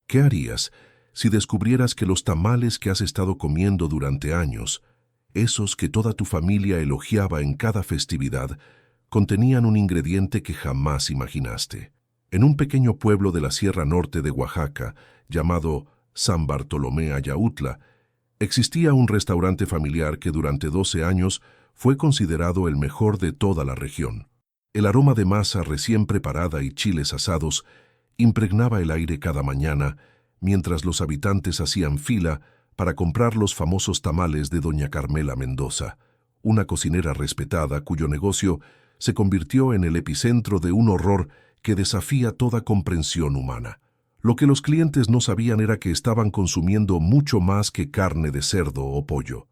¿Qué harías si descubrieras que los tamales que has estado comiendo durante años, esos que toda tu familia elogiaba en cada festividad, contenían un ingrediente que jamás imaginaste? En un pequeño pueblo de la Sierra Norte de Oaxaca, llamado San Bartolomé Ayautla, existía un restaurante familiar que durante 12 años fue considerado el mejor de toda la región. El aroma de masa recién preparada y chiles asados impregnaba el aire cada mañana, mientras los habitantes hacían fila para comprar los famosos tamales de doña Carmela Mendoza, una cocinera respetada cuyo negocio se convirtió en el epicentro de un horror que desafía toda comprensión humana. Lo que los clientes no sabían era que estaban consumiendo mucho más que carne de cerdo o pollo.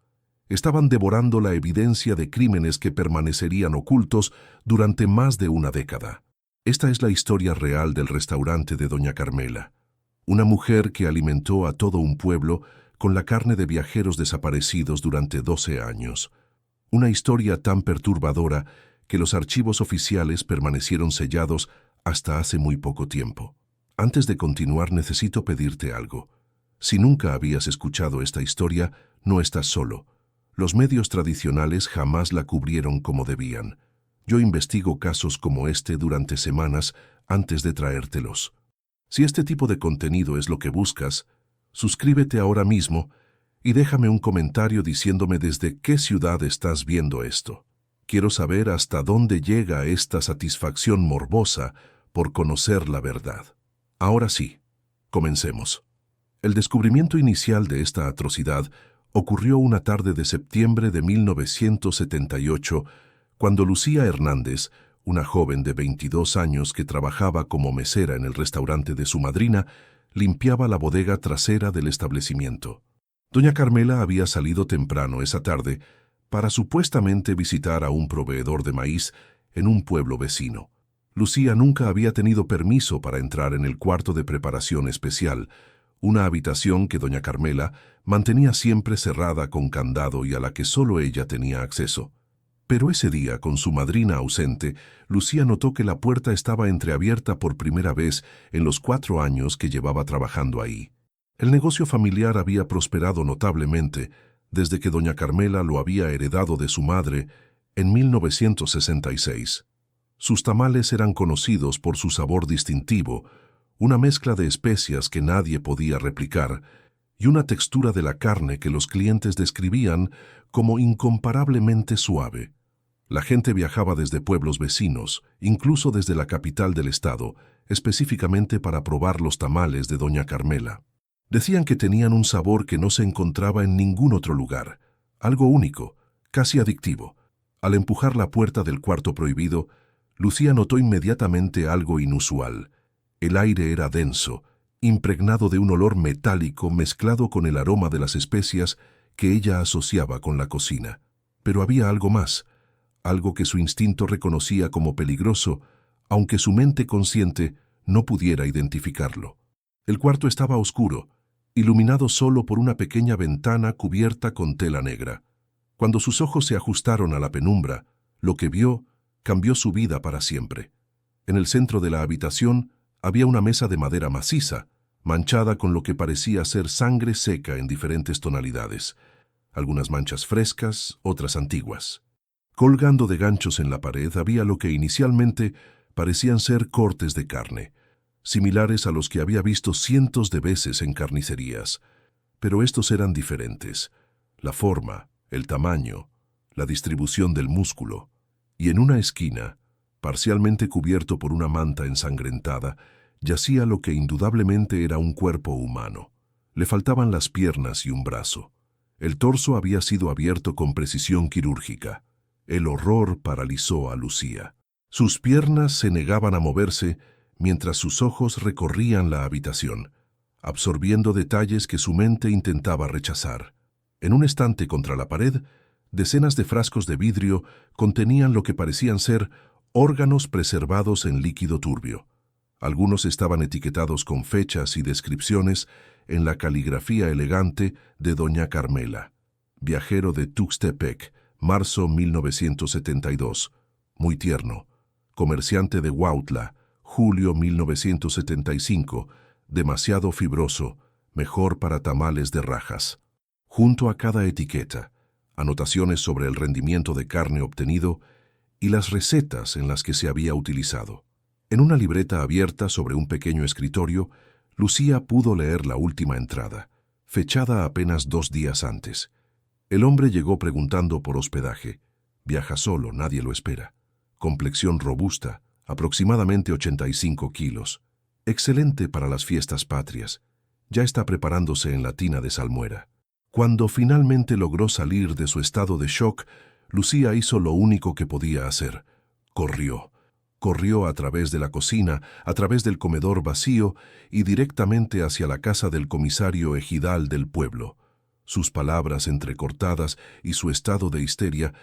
Estaban devorando la evidencia de crímenes que permanecerían ocultos durante más de una década. Esta es la historia real del restaurante de doña Carmela, una mujer que alimentó a todo un pueblo con la carne de viajeros desaparecidos durante 12 años. Una historia tan perturbadora que los archivos oficiales permanecieron sellados hasta hace muy poco tiempo. Antes de continuar, necesito pedirte algo. Si nunca habías escuchado esta historia, no estás solo. Los medios tradicionales jamás la cubrieron como debían. Yo investigo casos como este durante semanas antes de traértelos. Si este tipo de contenido es lo que buscas, suscríbete ahora mismo y déjame un comentario diciéndome desde qué ciudad estás viendo esto. Quiero saber hasta dónde llega esta satisfacción morbosa por conocer la verdad. Ahora sí, comencemos. El descubrimiento inicial de esta atrocidad ocurrió una tarde de septiembre de 1978, cuando Lucía Hernández, una joven de 22 años que trabajaba como mesera en el restaurante de su madrina, limpiaba la bodega trasera del establecimiento. Doña Carmela había salido temprano esa tarde para supuestamente visitar a un proveedor de maíz en un pueblo vecino. Lucía nunca había tenido permiso para entrar en el cuarto de preparación especial, una habitación que doña Carmela mantenía siempre cerrada con candado y a la que solo ella tenía acceso. Pero ese día, con su madrina ausente, Lucía notó que la puerta estaba entreabierta por primera vez en los 4 años que llevaba trabajando ahí. El negocio familiar había prosperado notablemente desde que doña Carmela lo había heredado de su madre en 1966. Sus tamales eran conocidos por su sabor distintivo, una mezcla de especias que nadie podía replicar y una textura de la carne que los clientes describían como incomparablemente suave. La gente viajaba desde pueblos vecinos, incluso desde la capital del estado, específicamente para probar los tamales de doña Carmela. Decían que tenían un sabor que no se encontraba en ningún otro lugar, algo único, casi adictivo. Al empujar la puerta del cuarto prohibido, Lucía notó inmediatamente algo inusual. El aire era denso, impregnado de un olor metálico mezclado con el aroma de las especias que ella asociaba con la cocina. Pero había algo más, algo que su instinto reconocía como peligroso, aunque su mente consciente no pudiera identificarlo. El cuarto estaba oscuro, iluminado solo por una pequeña ventana cubierta con tela negra. Cuando sus ojos se ajustaron a la penumbra, lo que vio cambió su vida para siempre. En el centro de la habitación había una mesa de madera maciza, manchada con lo que parecía ser sangre seca en diferentes tonalidades, algunas manchas frescas, otras antiguas. Colgando de ganchos en la pared había lo que inicialmente parecían ser cortes de carne, similares a los que había visto cientos de veces en carnicerías, pero estos eran diferentes. La forma, el tamaño, la distribución del músculo, y en una esquina, parcialmente cubierto por una manta ensangrentada, yacía lo que indudablemente era un cuerpo humano. Le faltaban las piernas y un brazo. El torso había sido abierto con precisión quirúrgica. El horror paralizó a Lucía. Sus piernas se negaban a moverse mientras sus ojos recorrían la habitación, absorbiendo detalles que su mente intentaba rechazar. En un estante contra la pared, decenas de frascos de vidrio contenían lo que parecían ser órganos preservados en líquido turbio. Algunos estaban etiquetados con fechas y descripciones en la caligrafía elegante de doña Carmela. Viajero de Tuxtepec, marzo 1972. Muy tierno. Comerciante de Huautla, julio 1975. demasiado fibroso, mejor para tamales de rajas. Junto a cada etiqueta, anotaciones sobre el rendimiento de carne obtenido y las recetas en las que se había utilizado. En una libreta abierta sobre un pequeño escritorio, Lucía pudo leer la última entrada, fechada apenas 2 días antes. El hombre llegó preguntando por hospedaje. Viaja solo, nadie lo espera. Complexión robusta, aproximadamente 85 kilos. Excelente para las fiestas patrias. Ya está preparándose en la tina de salmuera. Cuando finalmente logró salir de su estado de shock, Lucía hizo lo único que podía hacer. Corrió. Corrió a través de la cocina, a través del comedor vacío y directamente hacia la casa del comisario ejidal del pueblo. Sus palabras entrecortadas y su estado de histeria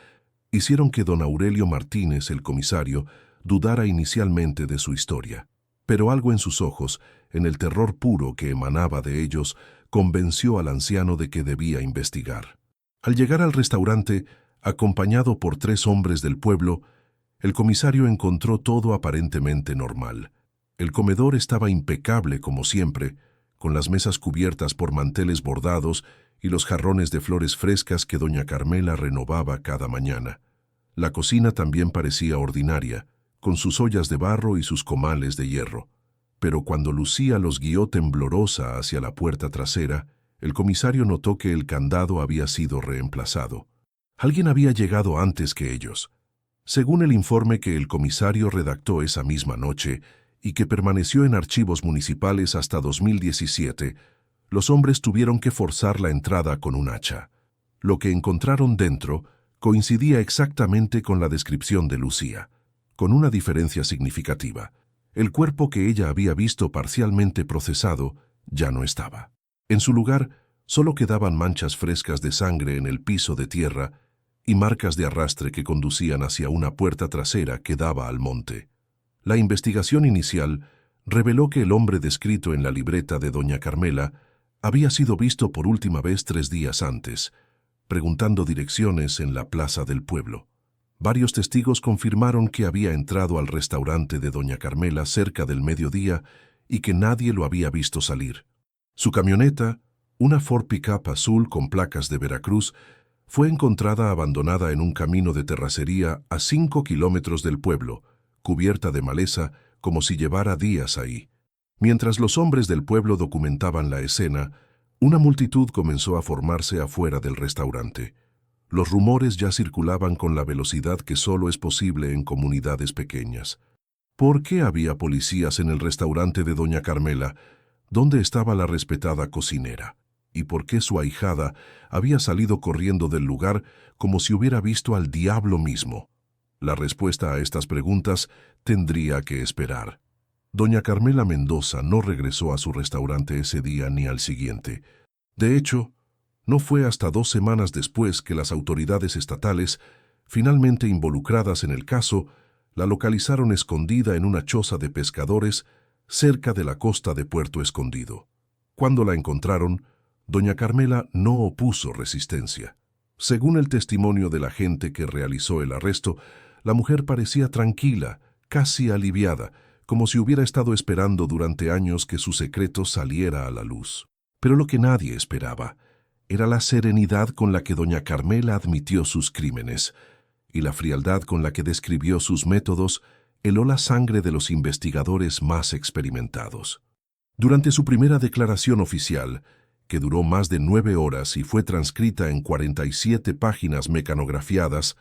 hicieron que don Aurelio Martínez, el comisario, dudara inicialmente de su historia. Pero algo en sus ojos, en el terror puro que emanaba de ellos, convenció al anciano de que debía investigar. Al llegar al restaurante, acompañado por 3 hombres del pueblo, el comisario encontró todo aparentemente normal. El comedor estaba impecable como siempre, con las mesas cubiertas por manteles bordados y los jarrones de flores frescas que doña Carmela renovaba cada mañana. La cocina también parecía ordinaria, con sus ollas de barro y sus comales de hierro. Pero cuando Lucía los guió temblorosa hacia la puerta trasera, el comisario notó que el candado había sido reemplazado. Alguien había llegado antes que ellos. Según el informe que el comisario redactó esa misma noche y que permaneció en archivos municipales hasta 2017, los hombres tuvieron que forzar la entrada con un hacha. Lo que encontraron dentro coincidía exactamente con la descripción de Lucía, con una diferencia significativa. El cuerpo que ella había visto parcialmente procesado ya no estaba. En su lugar, solo quedaban manchas frescas de sangre en el piso de tierra y marcas de arrastre que conducían hacia una puerta trasera que daba al monte. La investigación inicial reveló que el hombre descrito en la libreta de doña Carmela había sido visto por última vez 3 días antes, preguntando direcciones en la plaza del pueblo. Varios testigos confirmaron que había entrado al restaurante de doña Carmela cerca del mediodía y que nadie lo había visto salir. Su camioneta, una Ford Pickup azul con placas de Veracruz, fue encontrada abandonada en un camino de terracería a 5 kilómetros del pueblo, cubierta de maleza como si llevara días ahí. Mientras los hombres del pueblo documentaban la escena, una multitud comenzó a formarse afuera del restaurante. Los rumores ya circulaban con la velocidad que solo es posible en comunidades pequeñas. ¿Por qué había policías en el restaurante de doña Carmela? ¿Dónde estaba la respetada cocinera? ¿Y por qué su ahijada había salido corriendo del lugar como si hubiera visto al diablo mismo? La respuesta a estas preguntas tendría que esperar. Doña Carmela Mendoza no regresó a su restaurante ese día ni al siguiente. De hecho, no fue hasta 2 semanas después que las autoridades estatales, finalmente involucradas en el caso, la localizaron escondida en una choza de pescadores cerca de la costa de Puerto Escondido. Cuando la encontraron, doña Carmela no opuso resistencia. Según el testimonio de la gente que realizó el arresto, la mujer parecía tranquila, casi aliviada, como si hubiera estado esperando durante años que su secreto saliera a la luz. Pero lo que nadie esperaba era la serenidad con la que doña Carmela admitió sus crímenes, y la frialdad con la que describió sus métodos heló la sangre de los investigadores más experimentados. Durante su primera declaración oficial, que duró más de 9 horas y fue transcrita en 47 páginas mecanografiadas,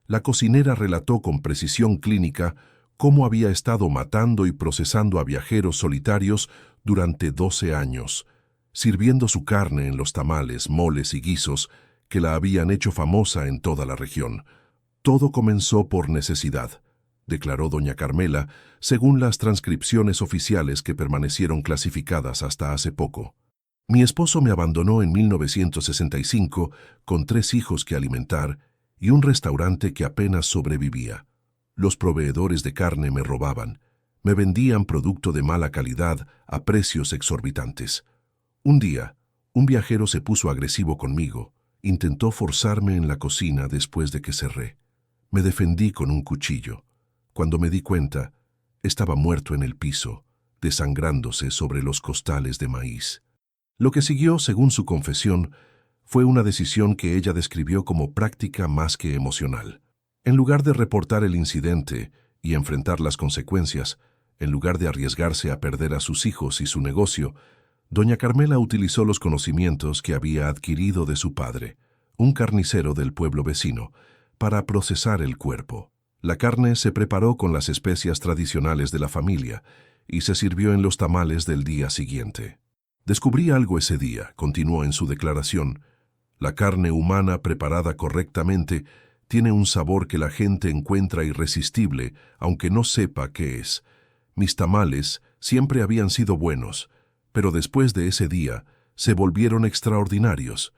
la cocinera relató con precisión clínica cómo había estado matando y procesando a viajeros solitarios durante 12 años, sirviendo su carne en los tamales, moles y guisos que la habían hecho famosa en toda la región. Todo comenzó por necesidad, declaró doña Carmela, según las transcripciones oficiales que permanecieron clasificadas hasta hace poco. Mi esposo me abandonó en 1965 con 3 hijos que alimentar y un restaurante que apenas sobrevivía. Los proveedores de carne me robaban, me vendían producto de mala calidad a precios exorbitantes. Un día, un viajero se puso agresivo conmigo, intentó forzarme en la cocina después de que cerré. Me defendí con un cuchillo. Cuando me di cuenta, estaba muerto en el piso, desangrándose sobre los costales de maíz. Lo que siguió, según su confesión, fue una decisión que ella describió como práctica más que emocional. En lugar de reportar el incidente y enfrentar las consecuencias, en lugar de arriesgarse a perder a sus hijos y su negocio, doña Carmela utilizó los conocimientos que había adquirido de su padre, un carnicero del pueblo vecino, para procesar el cuerpo. La carne se preparó con las especias tradicionales de la familia y se sirvió en los tamales del día siguiente. Descubrí algo ese día, continuó en su declaración. La carne humana preparada correctamente tiene un sabor que la gente encuentra irresistible, aunque no sepa qué es. Mis tamales siempre habían sido buenos, pero después de ese día se volvieron extraordinarios.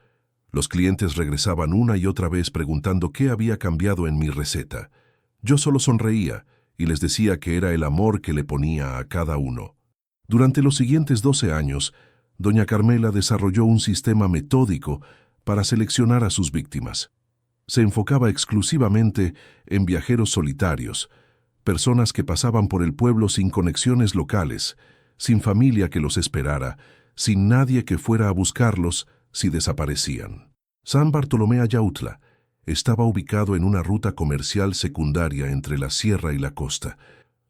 Los clientes regresaban una y otra vez preguntando qué había cambiado en mi receta. Yo solo sonreía y les decía que era el amor que le ponía a cada uno. Durante los siguientes 12 años, doña Carmela desarrolló un sistema metódico para seleccionar a sus víctimas. Se enfocaba exclusivamente en viajeros solitarios, personas que pasaban por el pueblo sin conexiones locales, sin familia que los esperara, sin nadie que fuera a buscarlos si desaparecían. San Bartolomé Ayautla estaba ubicado en una ruta comercial secundaria entre la sierra y la costa,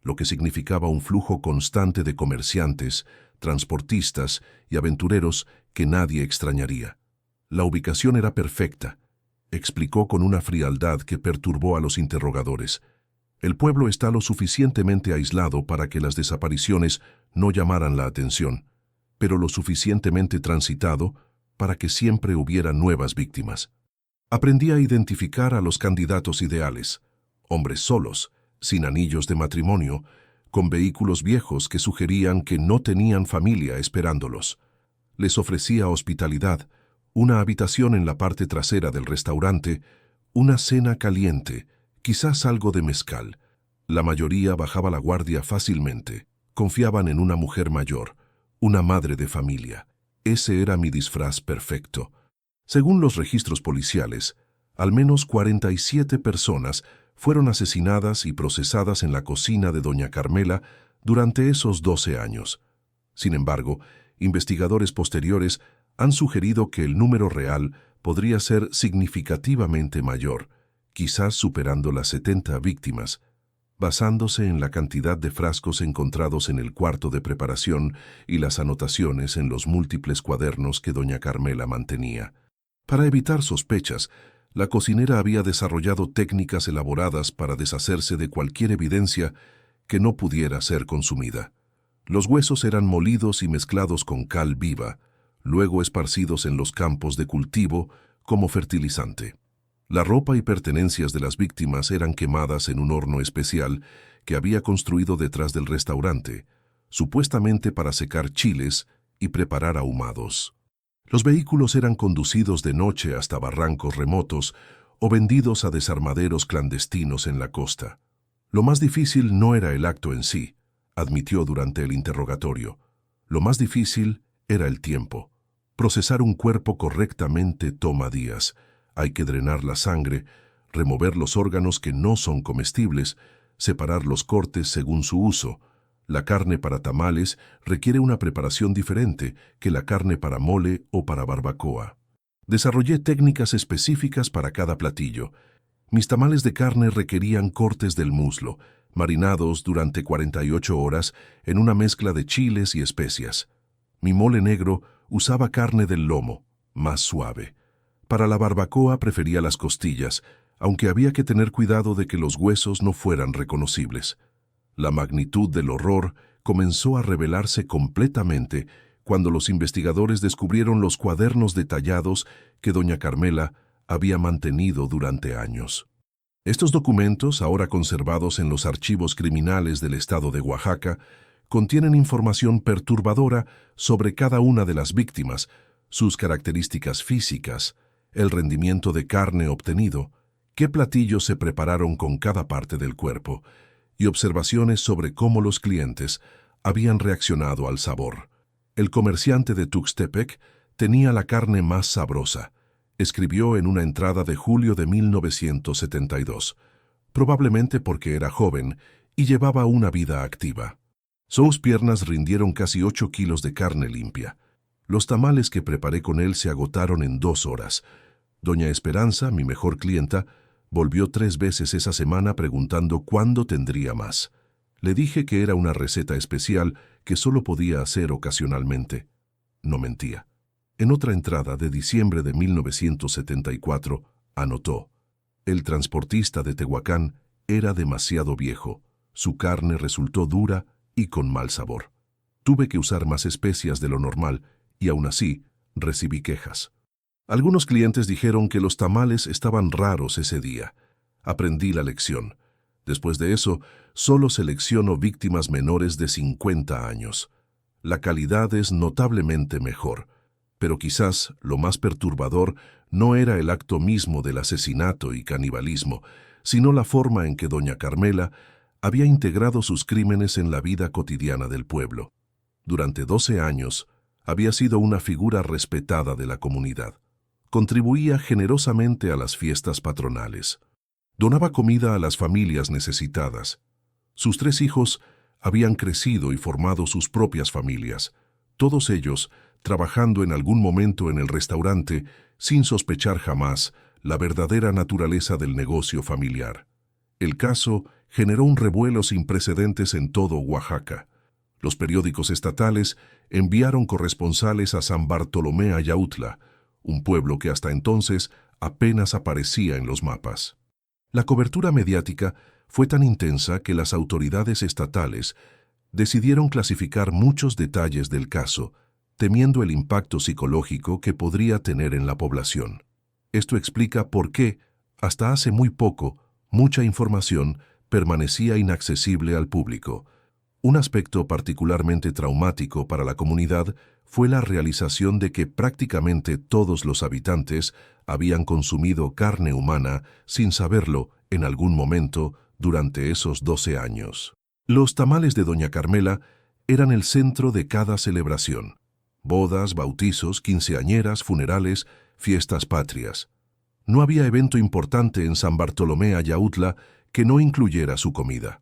lo que significaba un flujo constante de comerciantes, transportistas y aventureros que nadie extrañaría. La ubicación era perfecta, explicó con una frialdad que perturbó a los interrogadores. El pueblo está lo suficientemente aislado para que las desapariciones no llamaran la atención, pero lo suficientemente transitado para que siempre hubiera nuevas víctimas. Aprendí a identificar a los candidatos ideales, hombres solos, sin anillos de matrimonio, con vehículos viejos que sugerían que no tenían familia esperándolos. Les ofrecía hospitalidad, una habitación en la parte trasera del restaurante, una cena caliente, quizás algo de mezcal. La mayoría bajaba la guardia fácilmente. Confiaban en una mujer mayor, una madre de familia. Ese era mi disfraz perfecto. Según los registros policiales, al menos 47 personas fueron asesinadas y procesadas en la cocina de doña Carmela durante esos 12 años. Sin embargo, investigadores posteriores han sugerido que el número real podría ser significativamente mayor, quizás superando las 70 víctimas, basándose en la cantidad de frascos encontrados en el cuarto de preparación y las anotaciones en los múltiples cuadernos que doña Carmela mantenía. Para evitar sospechas, la cocinera había desarrollado técnicas elaboradas para deshacerse de cualquier evidencia que no pudiera ser consumida. Los huesos eran molidos y mezclados con cal viva, luego esparcidos en los campos de cultivo como fertilizante. La ropa y pertenencias de las víctimas eran quemadas en un horno especial que había construido detrás del restaurante, supuestamente para secar chiles y preparar ahumados. Los vehículos eran conducidos de noche hasta barrancos remotos o vendidos a desarmaderos clandestinos en la costa. Lo más difícil no era el acto en sí, admitió durante el interrogatorio. Lo más difícil era el tiempo. Procesar un cuerpo correctamente toma días. Hay que drenar la sangre, remover los órganos que no son comestibles, separar los cortes según su uso. La carne para tamales requiere una preparación diferente que la carne para mole o para barbacoa. Desarrollé técnicas específicas para cada platillo. Mis tamales de carne requerían cortes del muslo, marinados durante 48 horas en una mezcla de chiles y especias. Mi mole negro usaba carne del lomo, más suave. Para la barbacoa prefería las costillas, aunque había que tener cuidado de que los huesos no fueran reconocibles. La magnitud del horror comenzó a revelarse completamente cuando los investigadores descubrieron los cuadernos detallados que doña Carmela había mantenido durante años. Estos documentos, ahora conservados en los archivos criminales del estado de Oaxaca, contienen información perturbadora sobre cada una de las víctimas, sus características físicas, el rendimiento de carne obtenido, qué platillos se prepararon con cada parte del cuerpo, y observaciones sobre cómo los clientes habían reaccionado al sabor. El comerciante de Tuxtepec tenía la carne más sabrosa, escribió en una entrada de julio de 1972, probablemente porque era joven y llevaba una vida activa. Sus piernas rindieron casi 8 kilos de carne limpia. Los tamales que preparé con él se agotaron en 2 horas. Doña Esperanza, mi mejor clienta, volvió 3 veces esa semana preguntando cuándo tendría más. Le dije que era una receta especial que solo podía hacer ocasionalmente. No mentía. En otra entrada de diciembre de 1974, anotó: el transportista de Tehuacán era demasiado viejo. Su carne resultó dura y con mal sabor. Tuve que usar más especias de lo normal y aún así recibí quejas. Algunos clientes dijeron que los tamales estaban raros ese día. Aprendí la lección. Después de eso, solo selecciono víctimas menores de 50 años. La calidad es notablemente mejor, pero quizás lo más perturbador no era el acto mismo del asesinato y canibalismo, sino la forma en que doña Carmela había integrado sus crímenes en la vida cotidiana del pueblo. Durante 12 años, había sido una figura respetada de la comunidad. Contribuía generosamente a las fiestas patronales. Donaba comida a las familias necesitadas. Sus 3 hijos habían crecido y formado sus propias familias, todos ellos trabajando en algún momento en el restaurante sin sospechar jamás la verdadera naturaleza del negocio familiar. El caso generó un revuelo sin precedentes en todo Oaxaca. Los periódicos estatales enviaron corresponsales a San Bartolomé Ayautla, un pueblo que hasta entonces apenas aparecía en los mapas. La cobertura mediática fue tan intensa que las autoridades estatales decidieron clasificar muchos detalles del caso, temiendo el impacto psicológico que podría tener en la población. Esto explica por qué, hasta hace muy poco, mucha información permanecía inaccesible al público. Un aspecto particularmente traumático para la comunidad fue la realización de que prácticamente todos los habitantes habían consumido carne humana sin saberlo en algún momento durante esos 12 años. Los tamales de doña Carmela eran el centro de cada celebración: bodas, bautizos, quinceañeras, funerales, fiestas patrias. No había evento importante en San Bartolomé Ayautla que no incluyera su comida.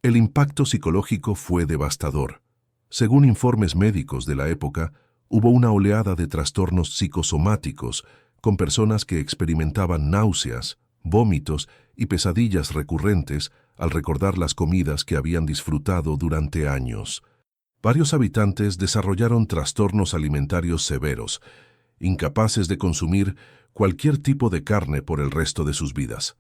El impacto psicológico fue devastador. Según informes médicos de la época, hubo una oleada de trastornos psicosomáticos con personas que experimentaban náuseas, vómitos y pesadillas recurrentes al recordar las comidas que habían disfrutado durante años. Varios habitantes desarrollaron trastornos alimentarios severos, incapaces de consumir cualquier tipo de carne por el resto de sus vidas.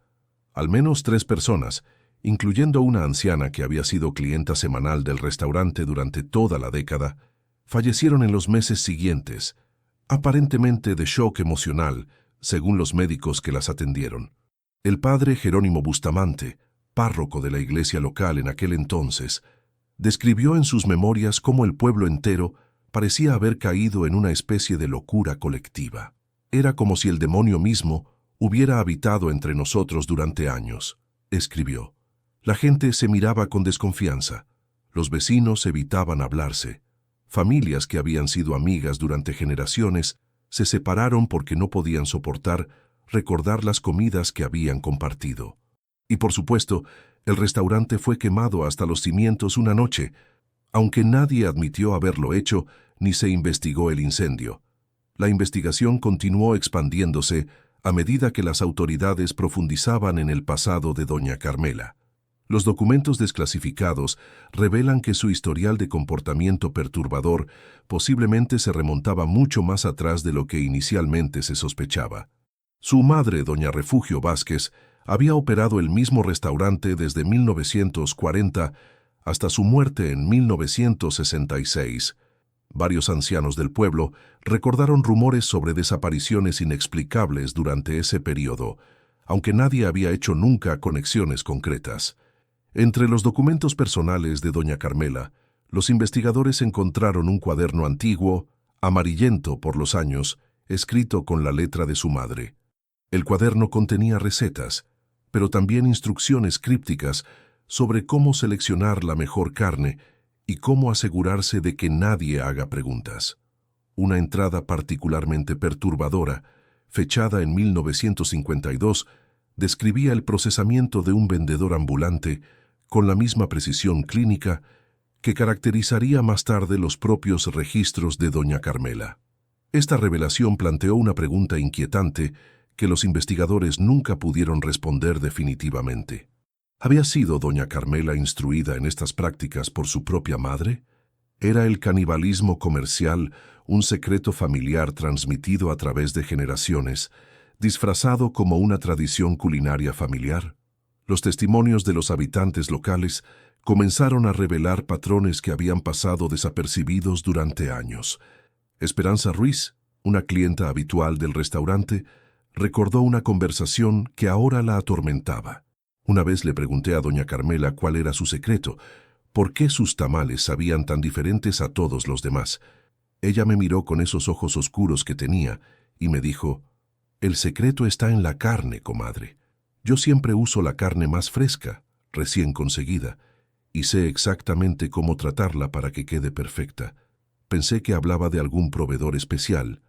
Al menos 3 personas, incluyendo una anciana que había sido clienta semanal del restaurante durante toda la década, fallecieron en los meses siguientes, aparentemente de shock emocional, según los médicos que las atendieron. El padre Jerónimo Bustamante, párroco de la iglesia local en aquel entonces, describió en sus memorias cómo el pueblo entero parecía haber caído en una especie de locura colectiva. Era como si el demonio mismo hubiera habitado entre nosotros durante años, escribió. La gente se miraba con desconfianza. Los vecinos evitaban hablarse. Familias que habían sido amigas durante generaciones se separaron porque no podían soportar recordar las comidas que habían compartido. Y por supuesto, el restaurante fue quemado hasta los cimientos una noche, aunque nadie admitió haberlo hecho ni se investigó el incendio. La investigación continuó expandiéndose a medida que las autoridades profundizaban en el pasado de doña Carmela. Los documentos desclasificados revelan que su historial de comportamiento perturbador posiblemente se remontaba mucho más atrás de lo que inicialmente se sospechaba. Su madre, doña Refugio Vázquez, había operado el mismo restaurante desde 1940 hasta su muerte en 1966. Varios ancianos del pueblo recordaron rumores sobre desapariciones inexplicables durante ese periodo, aunque nadie había hecho nunca conexiones concretas. Entre los documentos personales de doña Carmela, los investigadores encontraron un cuaderno antiguo, amarillento por los años, escrito con la letra de su madre. El cuaderno contenía recetas, pero también instrucciones crípticas sobre cómo seleccionar la mejor carne y cómo asegurarse de que nadie haga preguntas. Una entrada particularmente perturbadora, fechada en 1952, describía el procesamiento de un vendedor ambulante con la misma precisión clínica que caracterizaría más tarde los propios registros de doña Carmela. Esta revelación planteó una pregunta inquietante que los investigadores nunca pudieron responder definitivamente. ¿Había sido doña Carmela instruida en estas prácticas por su propia madre? ¿Era el canibalismo comercial un secreto familiar transmitido a través de generaciones, disfrazado como una tradición culinaria familiar? Los testimonios de los habitantes locales comenzaron a revelar patrones que habían pasado desapercibidos durante años. Esperanza Ruiz, una clienta habitual del restaurante, recordó una conversación que ahora la atormentaba. Una vez le pregunté a doña Carmela cuál era su secreto, por qué sus tamales sabían tan diferentes a todos los demás. Ella me miró con esos ojos oscuros que tenía y me dijo: «El secreto está en la carne, comadre. Yo siempre uso la carne más fresca, recién conseguida, y sé exactamente cómo tratarla para que quede perfecta». Pensé que hablaba de algún proveedor especial.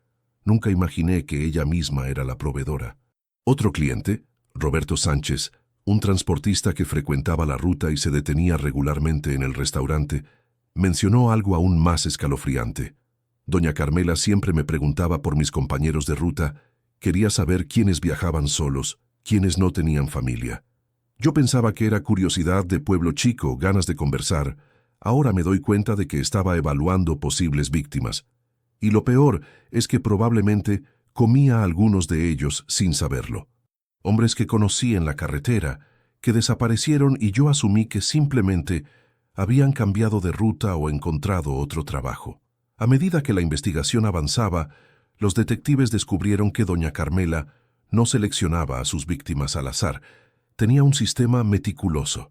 Nunca imaginé que ella misma era la proveedora. Otro cliente, Roberto Sánchez, un transportista que frecuentaba la ruta y se detenía regularmente en el restaurante, mencionó algo aún más escalofriante. Doña Carmela siempre me preguntaba por mis compañeros de ruta, quería saber quiénes viajaban solos, quiénes no tenían familia. Yo pensaba que era curiosidad de pueblo chico, ganas de conversar. Ahora me doy cuenta de que estaba evaluando posibles víctimas. Y lo peor es que probablemente comía a algunos de ellos sin saberlo. Hombres que conocí en la carretera, que desaparecieron y yo asumí que simplemente habían cambiado de ruta o encontrado otro trabajo. A medida que la investigación avanzaba, los detectives descubrieron que doña Carmela no seleccionaba a sus víctimas al azar. Tenía un sistema meticuloso.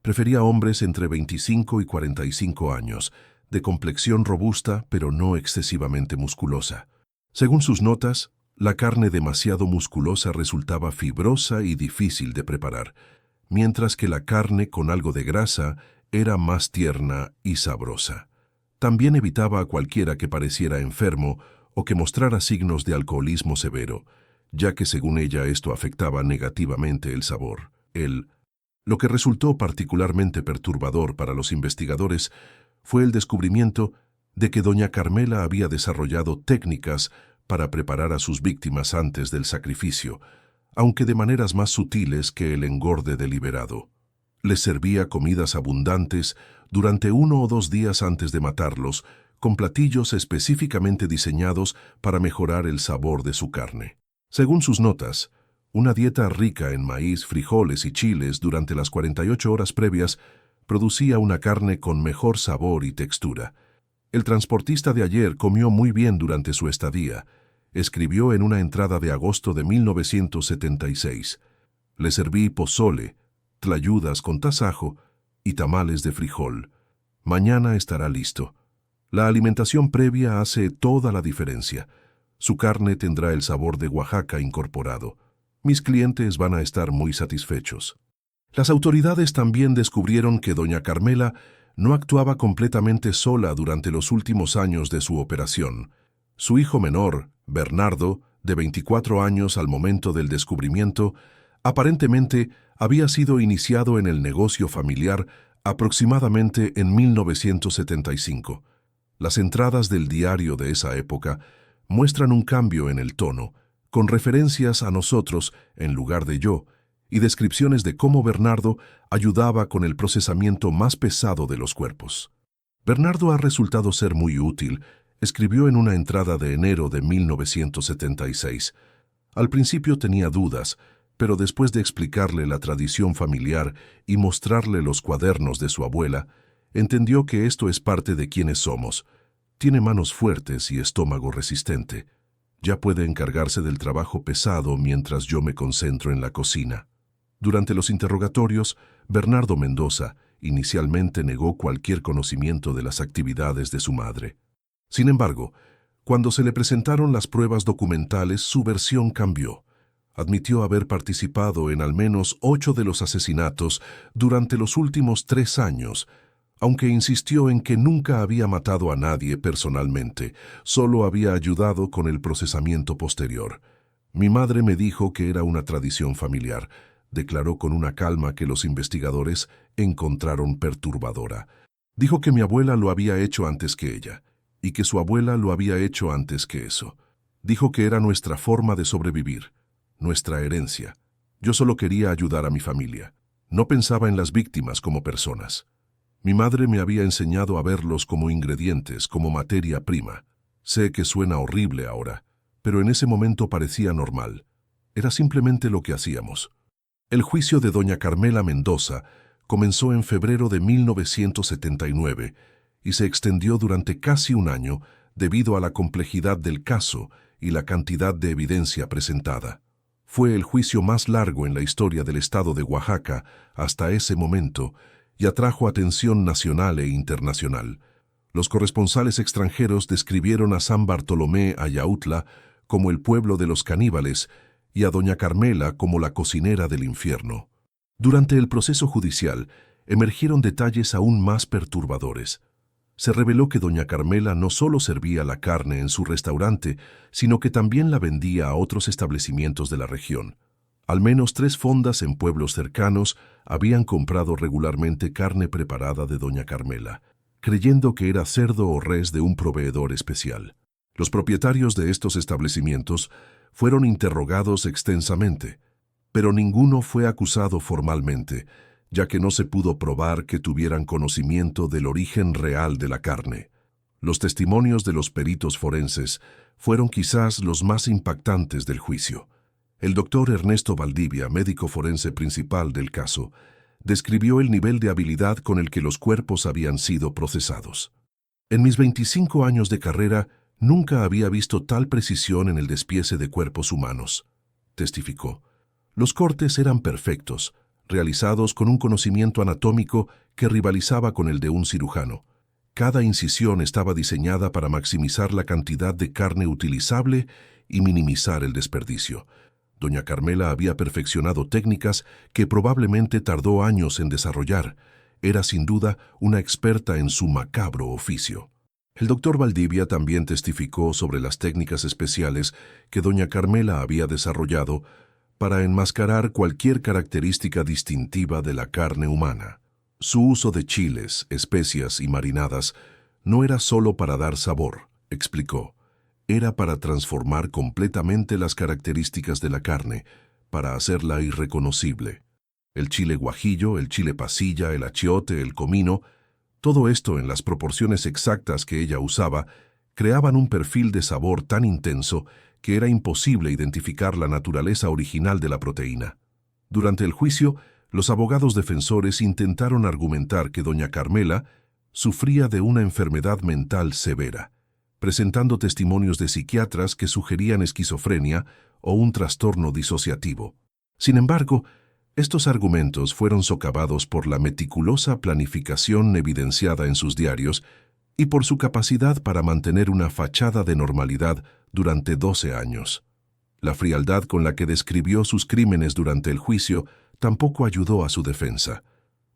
Prefería hombres entre 25 y 45 años, de complexión robusta pero no excesivamente musculosa. Según sus notas, la carne demasiado musculosa resultaba fibrosa y difícil de preparar, mientras que la carne con algo de grasa era más tierna y sabrosa. También evitaba a cualquiera que pareciera enfermo o que mostrara signos de alcoholismo severo, ya que según ella esto afectaba negativamente el sabor. Lo que resultó particularmente perturbador para los investigadores fue el descubrimiento de que doña Carmela había desarrollado técnicas para preparar a sus víctimas antes del sacrificio, aunque de maneras más sutiles que el engorde deliberado. Les servía comidas abundantes durante 1 o 2 días antes de matarlos, con platillos específicamente diseñados para mejorar el sabor de su carne. Según sus notas, una dieta rica en maíz, frijoles y chiles durante las 48 horas previas producía una carne con mejor sabor y textura. El transportista de ayer comió muy bien durante su estadía, escribió en una entrada de agosto de 1976. Le serví pozole, tlayudas con tasajo y tamales de frijol. Mañana estará listo. La alimentación previa hace toda la diferencia. Su carne tendrá el sabor de Oaxaca incorporado. Mis clientes van a estar muy satisfechos. Las autoridades también descubrieron que doña Carmela no actuaba completamente sola durante los últimos años de su operación. Su hijo menor, Bernardo, de 24 años al momento del descubrimiento, aparentemente había sido iniciado en el negocio familiar aproximadamente en 1975. Las entradas del diario de esa época muestran un cambio en el tono, con referencias a nosotros en lugar de yo, y descripciones de cómo Bernardo ayudaba con el procesamiento más pesado de los cuerpos. Bernardo ha resultado ser muy útil, escribió en una entrada de enero de 1976. Al principio tenía dudas, pero después de explicarle la tradición familiar y mostrarle los cuadernos de su abuela, entendió que esto es parte de quienes somos. Tiene manos fuertes y estómago resistente. Ya puede encargarse del trabajo pesado mientras yo me concentro en la cocina. Durante los interrogatorios, Bernardo Mendoza inicialmente negó cualquier conocimiento de las actividades de su madre. Sin embargo, cuando se le presentaron las pruebas documentales, su versión cambió. Admitió haber participado en al menos 8 de los asesinatos durante los últimos 3 años, aunque insistió en que nunca había matado a nadie personalmente, solo había ayudado con el procesamiento posterior. Mi madre me dijo que era una tradición familiar, declaró con una calma que los investigadores encontraron perturbadora. Dijo que mi abuela lo había hecho antes que ella, y que su abuela lo había hecho antes que eso. Dijo que era nuestra forma de sobrevivir, nuestra herencia. Yo solo quería ayudar a mi familia. No pensaba en las víctimas como personas. Mi madre me había enseñado a verlos como ingredientes, como materia prima. Sé que suena horrible ahora, pero en ese momento parecía normal. Era simplemente lo que hacíamos. El juicio de doña Carmela Mendoza comenzó en febrero de 1979 y se extendió durante casi un año debido a la complejidad del caso y la cantidad de evidencia presentada. Fue el juicio más largo en la historia del estado de Oaxaca hasta ese momento y atrajo atención nacional e internacional. Los corresponsales extranjeros describieron a San Bartolomé Ayautla como el pueblo de los caníbales y a doña Carmela como la cocinera del infierno. Durante el proceso judicial, emergieron detalles aún más perturbadores. Se reveló que doña Carmela no solo servía la carne en su restaurante, sino que también la vendía a otros establecimientos de la región. Al menos 3 fondas en pueblos cercanos habían comprado regularmente carne preparada de doña Carmela, creyendo que era cerdo o res de un proveedor especial. Los propietarios de estos establecimientos fueron interrogados extensamente, pero ninguno fue acusado formalmente, ya que no se pudo probar que tuvieran conocimiento del origen real de la carne. Los testimonios de los peritos forenses fueron quizás los más impactantes del juicio. El doctor Ernesto Valdivia, médico forense principal del caso, describió el nivel de habilidad con el que los cuerpos habían sido procesados. En mis 25 años de carrera, nunca había visto tal precisión en el despiece de cuerpos humanos, testificó. Los cortes eran perfectos, realizados con un conocimiento anatómico que rivalizaba con el de un cirujano. Cada incisión estaba diseñada para maximizar la cantidad de carne utilizable y minimizar el desperdicio. Doña Carmela había perfeccionado técnicas que probablemente tardó años en desarrollar. Era sin duda una experta en su macabro oficio. El doctor Valdivia también testificó sobre las técnicas especiales que doña Carmela había desarrollado para enmascarar cualquier característica distintiva de la carne humana. Su uso de chiles, especias y marinadas no era solo para dar sabor, explicó. Era para transformar completamente las características de la carne, para hacerla irreconocible. El chile guajillo, el chile pasilla, el achiote, el comino, todo esto en las proporciones exactas que ella usaba, creaban un perfil de sabor tan intenso que era imposible identificar la naturaleza original de la proteína. Durante el juicio, los abogados defensores intentaron argumentar que doña Carmela sufría de una enfermedad mental severa, presentando testimonios de psiquiatras que sugerían esquizofrenia o un trastorno disociativo. Sin embargo, estos argumentos fueron socavados por la meticulosa planificación evidenciada en sus diarios y por su capacidad para mantener una fachada de normalidad durante 12 años. La frialdad con la que describió sus crímenes durante el juicio tampoco ayudó a su defensa.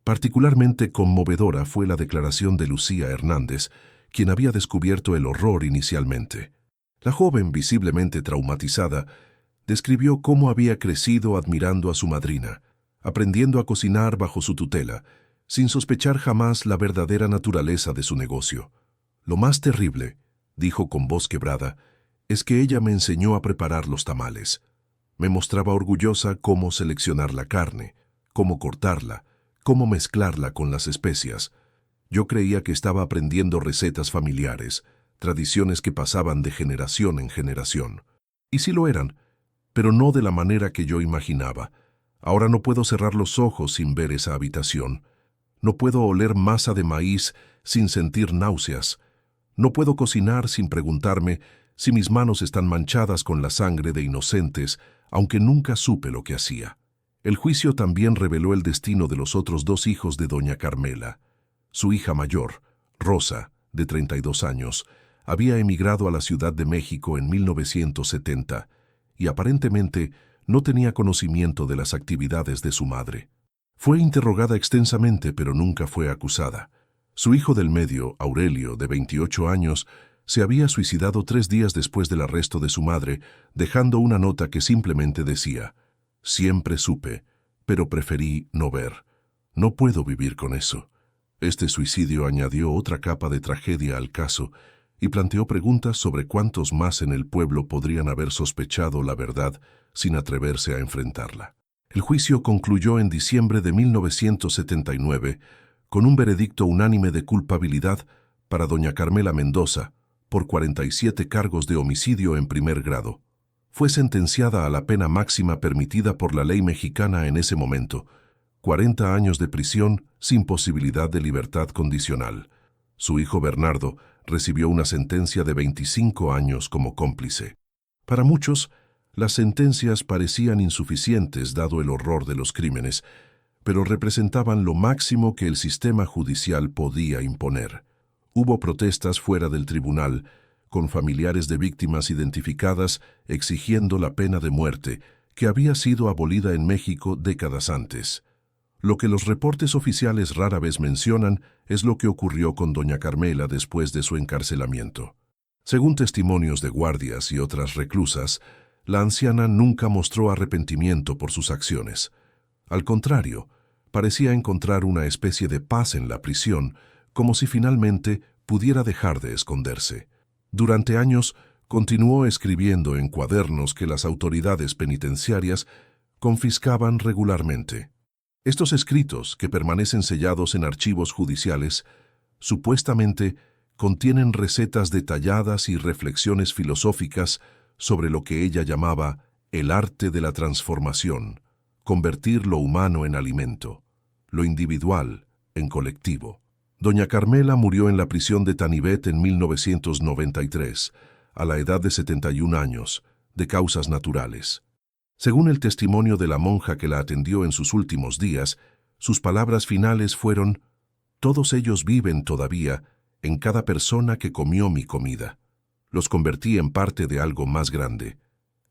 Particularmente conmovedora fue la declaración de Lucía Hernández, quien había descubierto el horror inicialmente. La joven, visiblemente traumatizada, describió cómo había crecido admirando a su madrina, aprendiendo a cocinar bajo su tutela, sin sospechar jamás la verdadera naturaleza de su negocio. Lo más terrible, dijo con voz quebrada, es que ella me enseñó a preparar los tamales. Me mostraba orgullosa cómo seleccionar la carne, cómo cortarla, cómo mezclarla con las especias. Yo creía que estaba aprendiendo recetas familiares, tradiciones que pasaban de generación en generación. Y sí lo eran, pero no de la manera que yo imaginaba. Ahora no puedo cerrar los ojos sin ver esa habitación. No puedo oler masa de maíz sin sentir náuseas. No puedo cocinar sin preguntarme si mis manos están manchadas con la sangre de inocentes, aunque nunca supe lo que hacía. El juicio también reveló el destino de los otros 2 hijos de doña Carmela. Su hija mayor, Rosa, de 32 años, había emigrado a la Ciudad de México en 1970 y aparentemente no tenía conocimiento de las actividades de su madre. Fue interrogada extensamente, pero nunca fue acusada. Su hijo del medio, Aurelio, de 28 años, se había suicidado 3 días después del arresto de su madre, dejando una nota que simplemente decía: «Siempre supe, pero preferí no ver. No puedo vivir con eso. Este suicidio añadió otra capa de tragedia al caso y planteó preguntas sobre cuántos más en el pueblo podrían haber sospechado la verdad sin atreverse a enfrentarla. El juicio concluyó en diciembre de 1979 con un veredicto unánime de culpabilidad para doña Carmela Mendoza por 47 cargos de homicidio en primer grado. Fue sentenciada a la pena máxima permitida por la ley mexicana en ese momento, 40 años de prisión sin posibilidad de libertad condicional. Su hijo Bernardo recibió una sentencia de 25 años como cómplice. Para muchos, las sentencias parecían insuficientes dado el horror de los crímenes, pero representaban lo máximo que el sistema judicial podía imponer. Hubo protestas fuera del tribunal, con familiares de víctimas identificadas exigiendo la pena de muerte, que había sido abolida en México décadas antes. Lo que los reportes oficiales rara vez mencionan es lo que ocurrió con doña Carmela después de su encarcelamiento. Según testimonios de guardias y otras reclusas, la anciana nunca mostró arrepentimiento por sus acciones. Al contrario, parecía encontrar una especie de paz en la prisión, como si finalmente pudiera dejar de esconderse. Durante años, continuó escribiendo en cuadernos que las autoridades penitenciarias confiscaban regularmente. Estos escritos, que permanecen sellados en archivos judiciales, supuestamente contienen recetas detalladas y reflexiones filosóficas sobre lo que ella llamaba el arte de la transformación, convertir lo humano en alimento, lo individual en colectivo. Doña Carmela murió en la prisión de Tanivet en 1993, a la edad de 71 años, de causas naturales. Según el testimonio de la monja que la atendió en sus últimos días, sus palabras finales fueron: «Todos ellos viven todavía en cada persona que comió mi comida. Los convertí en parte de algo más grande.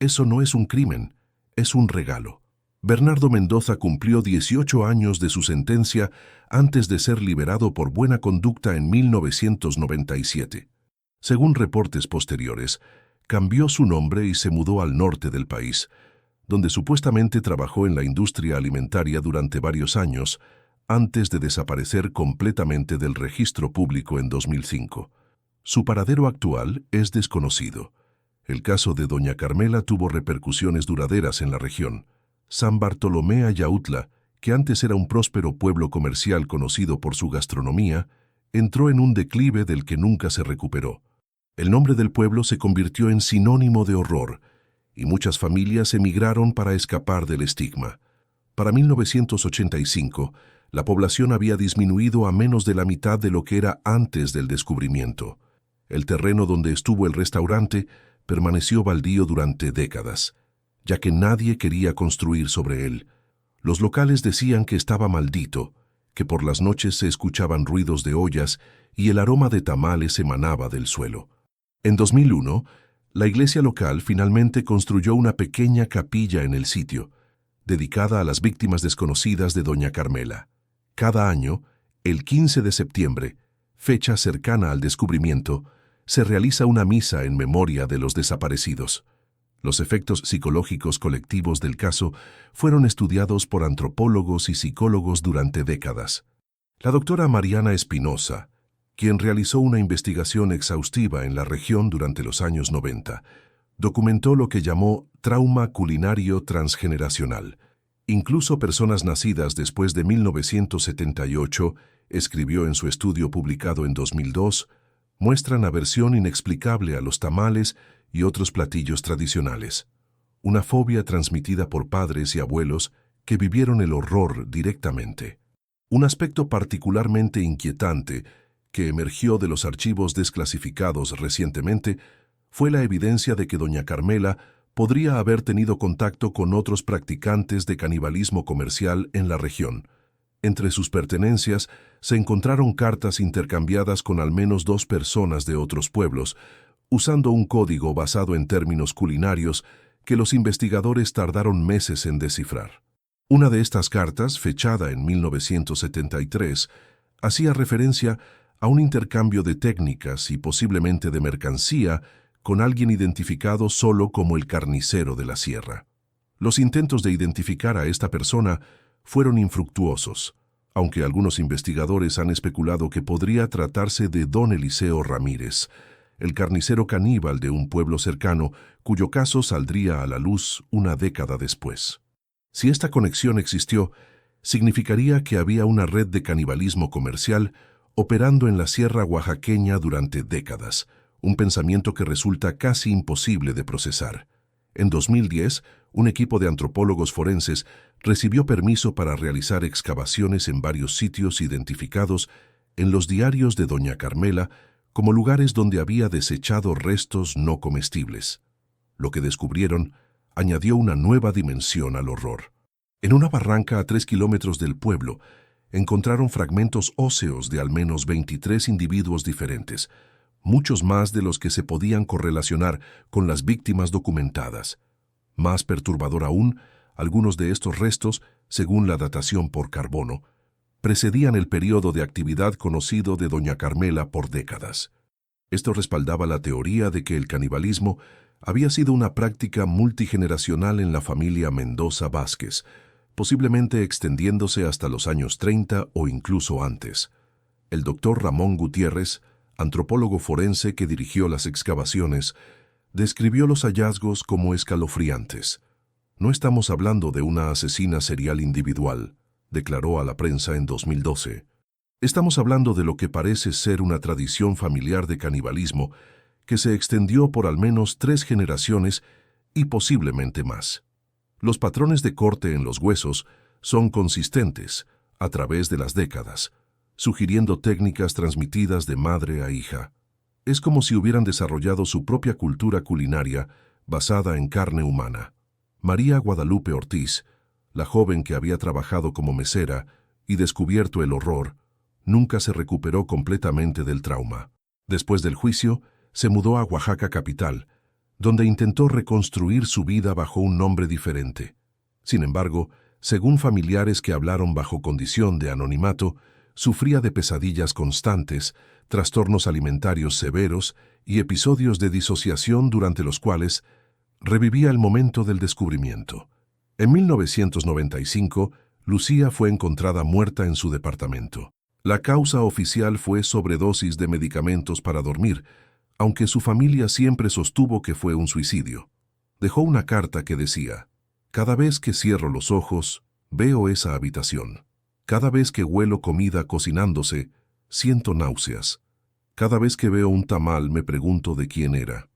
Eso no es un crimen, es un regalo». Bernardo Mendoza cumplió 18 años de su sentencia antes de ser liberado por buena conducta en 1997. Según reportes posteriores, cambió su nombre y se mudó al norte del país, donde supuestamente trabajó en la industria alimentaria durante varios años, antes de desaparecer completamente del registro público en 2005. Su paradero actual es desconocido. El caso de doña Carmela tuvo repercusiones duraderas en la región. San Bartolomé Ayautla, que antes era un próspero pueblo comercial conocido por su gastronomía, entró en un declive del que nunca se recuperó. El nombre del pueblo se convirtió en sinónimo de horror, y muchas familias emigraron para escapar del estigma. Para 1985, la población había disminuido a menos de la mitad de lo que era antes del descubrimiento. El terreno donde estuvo el restaurante permaneció baldío durante décadas, ya que nadie quería construir sobre él. Los locales decían que estaba maldito, que por las noches se escuchaban ruidos de ollas y el aroma de tamales emanaba del suelo. En 2001, la iglesia local finalmente construyó una pequeña capilla en el sitio, dedicada a las víctimas desconocidas de doña Carmela. Cada año, el 15 de septiembre, fecha cercana al descubrimiento, se realiza una misa en memoria de los desaparecidos. Los efectos psicológicos colectivos del caso fueron estudiados por antropólogos y psicólogos durante décadas. La doctora Mariana Espinosa, quien realizó una investigación exhaustiva en la región durante los años 90, documentó lo que llamó trauma culinario transgeneracional. Incluso personas nacidas después de 1978, escribió en su estudio publicado en 2002, muestran aversión inexplicable a los tamales y otros platillos tradicionales. Una fobia transmitida por padres y abuelos que vivieron el horror directamente. Un aspecto particularmente inquietante que emergió de los archivos desclasificados recientemente fue la evidencia de que doña Carmela podría haber tenido contacto con otros practicantes de canibalismo comercial en la región. Entre sus pertenencias se encontraron cartas intercambiadas con al menos 2 personas de otros pueblos, usando un código basado en términos culinarios que los investigadores tardaron meses en descifrar. Una de estas cartas, fechada en 1973, hacía referencia a un intercambio de técnicas y posiblemente de mercancía con alguien identificado solo como el carnicero de la sierra. Los intentos de identificar a esta persona fueron infructuosos. aunque algunos investigadores han especulado que podría tratarse de don Eliseo Ramírez, el carnicero caníbal de un pueblo cercano, cuyo caso saldría a la luz una década después. Si esta conexión existió, significaría que había una red de canibalismo comercial operando en la sierra oaxaqueña durante décadas, un pensamiento que resulta casi imposible de procesar. En 2010, un equipo de antropólogos forenses recibió permiso para realizar excavaciones en varios sitios identificados en los diarios de doña Carmela como lugares donde había desechado restos no comestibles. Lo que descubrieron añadió una nueva dimensión al horror. En una barranca a 3 kilómetros del pueblo, encontraron fragmentos óseos de al menos 23 individuos diferentes, muchos más de los que se podían correlacionar con las víctimas documentadas. Más perturbador aún, algunos de estos restos, según la datación por carbono, precedían el periodo de actividad conocido de doña Carmela por décadas. Esto respaldaba la teoría de que el canibalismo había sido una práctica multigeneracional en la familia Mendoza Vázquez, posiblemente extendiéndose hasta los años 30 o incluso antes. El doctor Ramón Gutiérrez, antropólogo forense que dirigió las excavaciones, describió los hallazgos como escalofriantes. No estamos hablando de una asesina serial individual, declaró a la prensa en 2012. Estamos hablando de lo que parece ser una tradición familiar de canibalismo que se extendió por al menos 3 generaciones y posiblemente más. Los patrones de corte en los huesos son consistentes a través de las décadas, sugiriendo técnicas transmitidas de madre a hija. Es como si hubieran desarrollado su propia cultura culinaria basada en carne humana. María Guadalupe Ortiz, la joven que había trabajado como mesera y descubierto el horror, nunca se recuperó completamente del trauma. Después del juicio, se mudó a Oaxaca capital, donde intentó reconstruir su vida bajo un nombre diferente. Sin embargo, según familiares que hablaron bajo condición de anonimato, sufría de pesadillas constantes, trastornos alimentarios severos y episodios de disociación durante los cuales revivía el momento del descubrimiento. En 1995, Lucía fue encontrada muerta en su departamento. La causa oficial fue sobredosis de medicamentos para dormir, aunque su familia siempre sostuvo que fue un suicidio. Dejó una carta que decía: «Cada vez que cierro los ojos, veo esa habitación. Cada vez que huelo comida cocinándose, siento náuseas. Cada vez que veo un tamal me pregunto de quién era.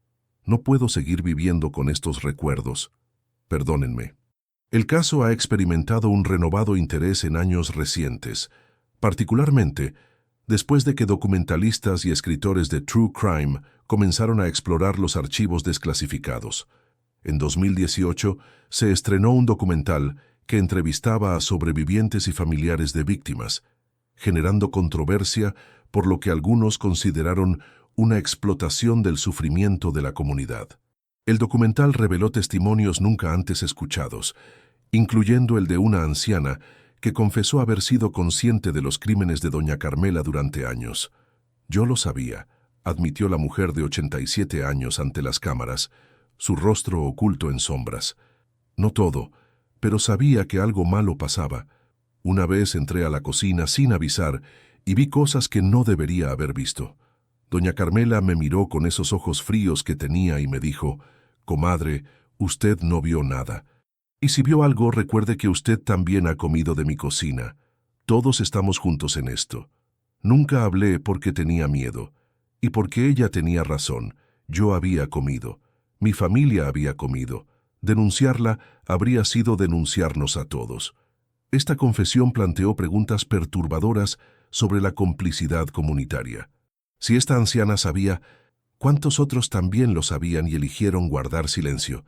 No puedo seguir viviendo con estos recuerdos. Perdónenme». El caso ha experimentado un renovado interés en años recientes, particularmente después de que documentalistas y escritores de True Crime comenzaron a explorar los archivos desclasificados. En 2018 se estrenó un documental que entrevistaba a sobrevivientes y familiares de víctimas, generando controversia por lo que algunos consideraron una explotación del sufrimiento de la comunidad. El documental reveló testimonios nunca antes escuchados, incluyendo el de una anciana que confesó haber sido consciente de los crímenes de doña Carmela durante años. «Yo lo sabía», admitió la mujer de 87 años ante las cámaras, su rostro oculto en sombras. «No todo, pero sabía que algo malo pasaba. Una vez entré a la cocina sin avisar y vi cosas que no debería haber visto. Doña Carmela me miró con esos ojos fríos que tenía y me dijo: «Comadre, usted no vio nada. Y si vio algo, recuerde que usted también ha comido de mi cocina. Todos estamos juntos en esto». Nunca hablé porque tenía miedo, y porque ella tenía razón. Yo había comido. Mi familia había comido. Denunciarla habría sido denunciarnos a todos. Esta confesión planteó preguntas perturbadoras sobre la complicidad comunitaria. Si esta anciana sabía, ¿cuántos otros también lo sabían y eligieron guardar silencio?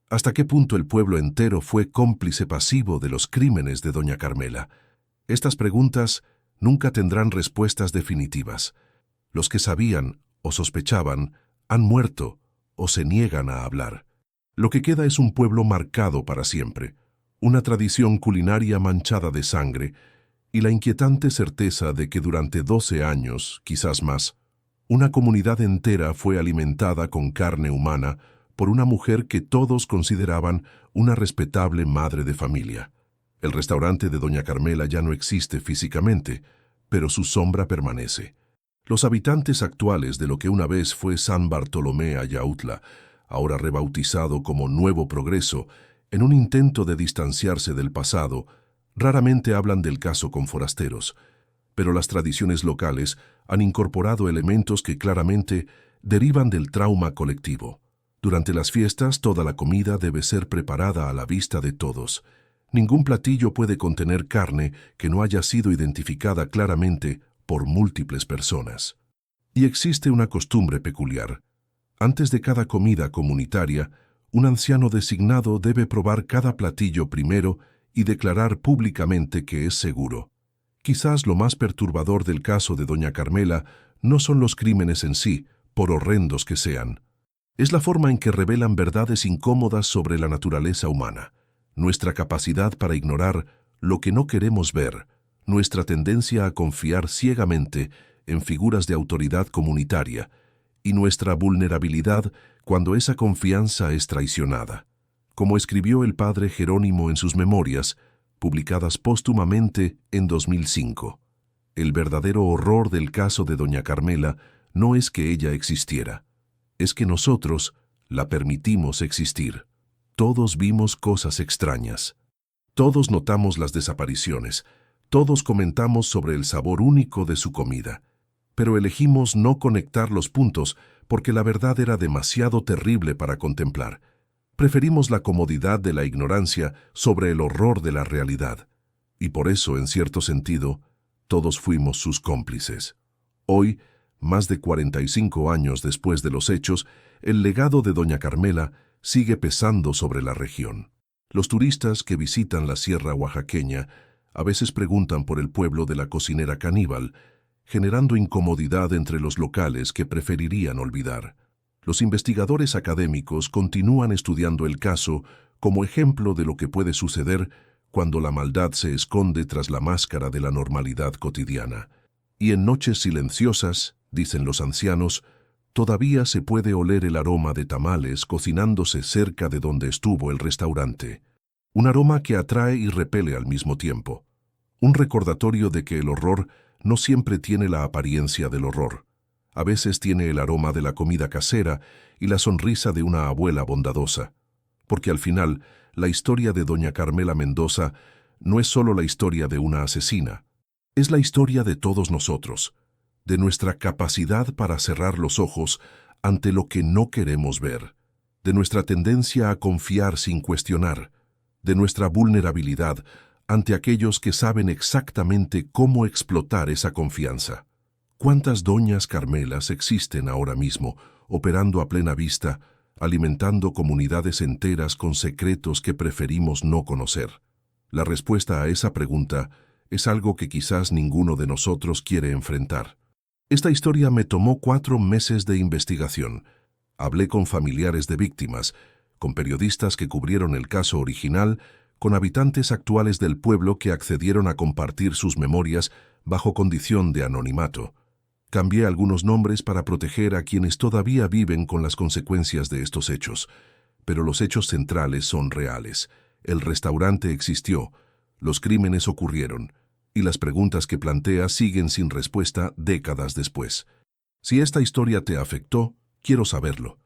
¿Hasta qué punto el pueblo entero fue cómplice pasivo de los crímenes de doña Carmela? Estas preguntas nunca tendrán respuestas definitivas. Los que sabían o sospechaban han muerto o se niegan a hablar. Lo que queda es un pueblo marcado para siempre, una tradición culinaria manchada de sangre y la inquietante certeza de que durante 12 años, quizás más, una comunidad entera fue alimentada con carne humana por una mujer que todos consideraban una respetable madre de familia. El restaurante de Doña Carmela ya no existe físicamente, pero su sombra permanece. Los habitantes actuales de lo que una vez fue San Bartolomé Ayautla, ahora rebautizado como Nuevo Progreso, en un intento de distanciarse del pasado, raramente hablan del caso con forasteros, pero las tradiciones locales han incorporado elementos que claramente derivan del trauma colectivo. Durante las fiestas, toda la comida debe ser preparada a la vista de todos. Ningún platillo puede contener carne que no haya sido identificada claramente por múltiples personas. Y existe una costumbre peculiar. Antes de cada comida comunitaria, un anciano designado debe probar cada platillo primero y declarar públicamente que es seguro. Quizás lo más perturbador del caso de Doña Carmela no son los crímenes en sí, por horrendos que sean. Es la forma en que revelan verdades incómodas sobre la naturaleza humana, nuestra capacidad para ignorar lo que no queremos ver, nuestra tendencia a confiar ciegamente en figuras de autoridad comunitaria y nuestra vulnerabilidad cuando esa confianza es traicionada. Como escribió el padre Jerónimo en sus memorias, publicadas póstumamente en 2005, el verdadero horror del caso de Doña Carmela no es que ella existiera, es que nosotros la permitimos existir. Todos vimos cosas extrañas. Todos notamos las desapariciones. Todos comentamos sobre el sabor único de su comida. Pero elegimos no conectar los puntos porque la verdad era demasiado terrible para contemplar. Preferimos la comodidad de la ignorancia sobre el horror de la realidad. Y por eso, en cierto sentido, todos fuimos sus cómplices. Hoy, más de 45 años después de los hechos, el legado de Doña Carmela sigue pesando sobre la región. Los turistas que visitan la sierra oaxaqueña a veces preguntan por el pueblo de la cocinera caníbal, generando incomodidad entre los locales que preferirían olvidar. Los investigadores académicos continúan estudiando el caso como ejemplo de lo que puede suceder cuando la maldad se esconde tras la máscara de la normalidad cotidiana. Y en noches silenciosas, dicen los ancianos, todavía se puede oler el aroma de tamales cocinándose cerca de donde estuvo el restaurante. Un aroma que atrae y repele al mismo tiempo. Un recordatorio de que el horror no siempre tiene la apariencia del horror. A veces tiene el aroma de la comida casera y la sonrisa de una abuela bondadosa. Porque al final, la historia de Doña Carmela Mendoza no es solo la historia de una asesina. Es la historia de todos nosotros, de nuestra capacidad para cerrar los ojos ante lo que no queremos ver, de nuestra tendencia a confiar sin cuestionar, de nuestra vulnerabilidad ante aquellos que saben exactamente cómo explotar esa confianza. ¿Cuántas Doñas Carmelas existen ahora mismo, operando a plena vista, alimentando comunidades enteras con secretos que preferimos no conocer? La respuesta a esa pregunta es algo que quizás ninguno de nosotros quiere enfrentar. Esta historia me tomó 4 meses de investigación. Hablé con familiares de víctimas, con periodistas que cubrieron el caso original, con habitantes actuales del pueblo que accedieron a compartir sus memorias bajo condición de anonimato. Cambié algunos nombres para proteger a quienes todavía viven con las consecuencias de estos hechos, pero los hechos centrales son reales. El restaurante existió, los crímenes ocurrieron, y las preguntas que plantea siguen sin respuesta décadas después. Si esta historia te afectó, quiero saberlo.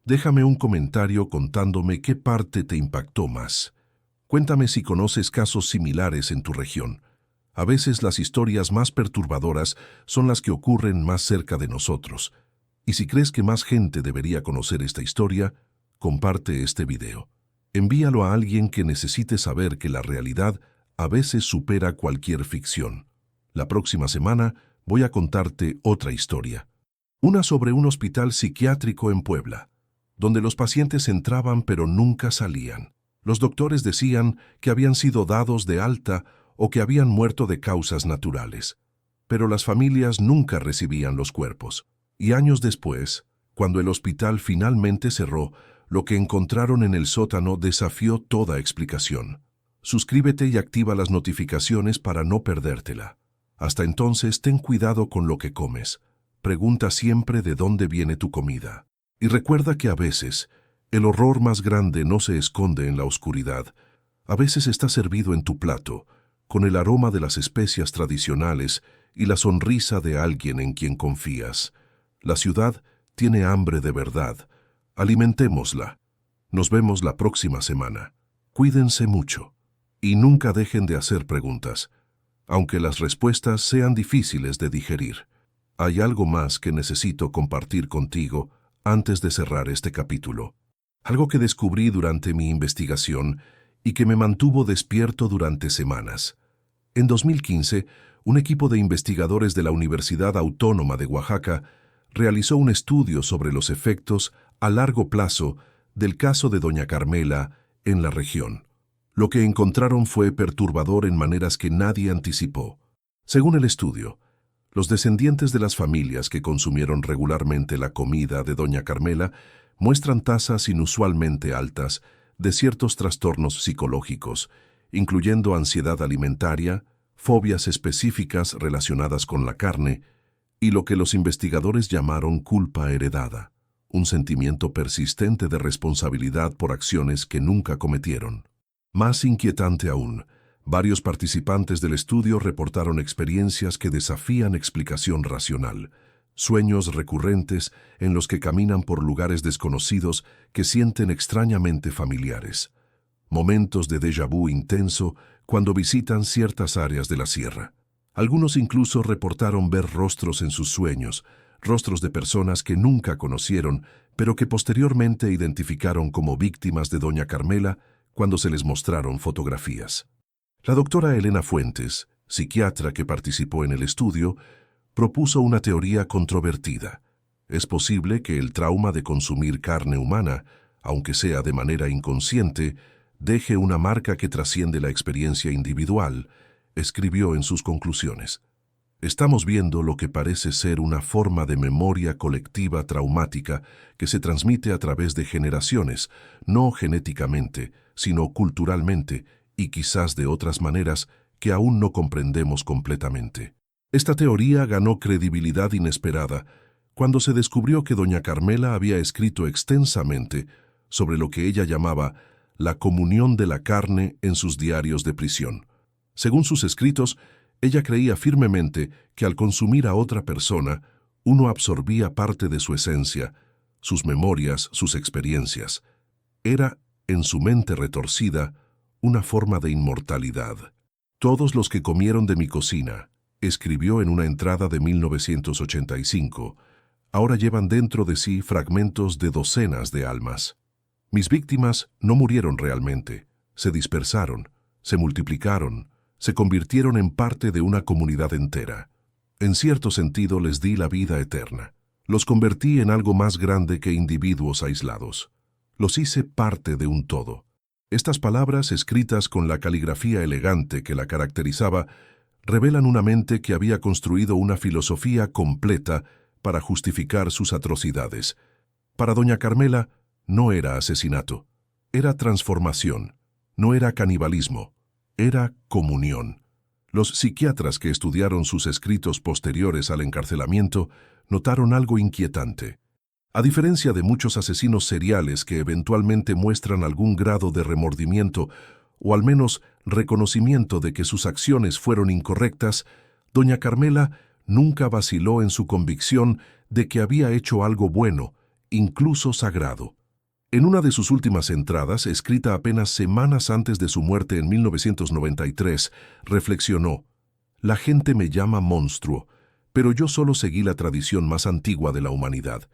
Déjame un comentario contándome qué parte te impactó más. Cuéntame si conoces casos similares en tu región. A veces las historias más perturbadoras son las que ocurren más cerca de nosotros. Y si crees que más gente debería conocer esta historia, comparte este video. Envíalo a alguien que necesite saber que la realidad a veces supera cualquier ficción. La próxima semana voy a contarte otra historia. Una sobre un hospital psiquiátrico en Puebla, donde los pacientes entraban pero nunca salían. Los doctores decían que habían sido dados de alta o que habían muerto de causas naturales. Pero las familias nunca recibían los cuerpos. Y años después, cuando el hospital finalmente cerró, lo que encontraron en el sótano desafió toda explicación. Suscríbete y activa las notificaciones para no perdértela. Hasta entonces, ten cuidado con lo que comes. Pregunta siempre de dónde viene tu comida. Y recuerda que a veces, el horror más grande no se esconde en la oscuridad. A veces está servido en tu plato, con el aroma de las especias tradicionales y la sonrisa de alguien en quien confías. La ciudad tiene hambre de verdad. Alimentémosla. Nos vemos la próxima semana. Cuídense mucho. Y nunca dejen de hacer preguntas, aunque las respuestas sean difíciles de digerir. Hay algo más que necesito compartir contigo antes de cerrar este capítulo. Algo que descubrí durante mi investigación y que me mantuvo despierto durante semanas. En 2015, un equipo de investigadores de la Universidad Autónoma de Oaxaca realizó un estudio sobre los efectos a largo plazo del caso de Doña Carmela en la región. Lo que encontraron fue perturbador en maneras que nadie anticipó. Según el estudio, los descendientes de las familias que consumieron regularmente la comida de Doña Carmela muestran tasas inusualmente altas de ciertos trastornos psicológicos, incluyendo ansiedad alimentaria, fobias específicas relacionadas con la carne y lo que los investigadores llamaron culpa heredada, un sentimiento persistente de responsabilidad por acciones que nunca cometieron. Más inquietante aún, varios participantes del estudio reportaron experiencias que desafían explicación racional, sueños recurrentes en los que caminan por lugares desconocidos que sienten extrañamente familiares, momentos de déjà vu intenso cuando visitan ciertas áreas de la sierra. Algunos incluso reportaron ver rostros en sus sueños, rostros de personas que nunca conocieron, pero que posteriormente identificaron como víctimas de Doña Carmela cuando se les mostraron fotografías. La doctora Elena Fuentes, psiquiatra que participó en el estudio, propuso una teoría controvertida. Es posible que el trauma de consumir carne humana, aunque sea de manera inconsciente, deje una marca que trasciende la experiencia individual, escribió en sus conclusiones. Estamos viendo lo que parece ser una forma de memoria colectiva traumática que se transmite a través de generaciones, no genéticamente, sino culturalmente y quizás de otras maneras que aún no comprendemos completamente. Esta teoría ganó credibilidad inesperada cuando se descubrió que Doña Carmela había escrito extensamente sobre lo que ella llamaba la comunión de la carne en sus diarios de prisión. Según sus escritos, ella creía firmemente que al consumir a otra persona, uno absorbía parte de su esencia, sus memorias, sus experiencias. Era, en su mente retorcida, una forma de inmortalidad. Todos los que comieron de mi cocina, escribió en una entrada de 1985, ahora llevan dentro de sí fragmentos de docenas de almas. Mis víctimas no murieron realmente, se dispersaron, se multiplicaron, se convirtieron en parte de una comunidad entera. En cierto sentido les di la vida eterna. Los convertí en algo más grande que individuos aislados. Los hice parte de un todo. Estas palabras, escritas con la caligrafía elegante que la caracterizaba, revelan una mente que había construido una filosofía completa para justificar sus atrocidades. Para Doña Carmela, no era asesinato, era transformación, no era canibalismo, era comunión. Los psiquiatras que estudiaron sus escritos posteriores al encarcelamiento notaron algo inquietante. A diferencia de muchos asesinos seriales que eventualmente muestran algún grado de remordimiento o al menos reconocimiento de que sus acciones fueron incorrectas, Doña Carmela nunca vaciló en su convicción de que había hecho algo bueno, incluso sagrado. En una de sus últimas entradas, escrita apenas semanas antes de su muerte en 1993, reflexionó: «La gente me llama monstruo, pero yo solo seguí la tradición más antigua de la humanidad.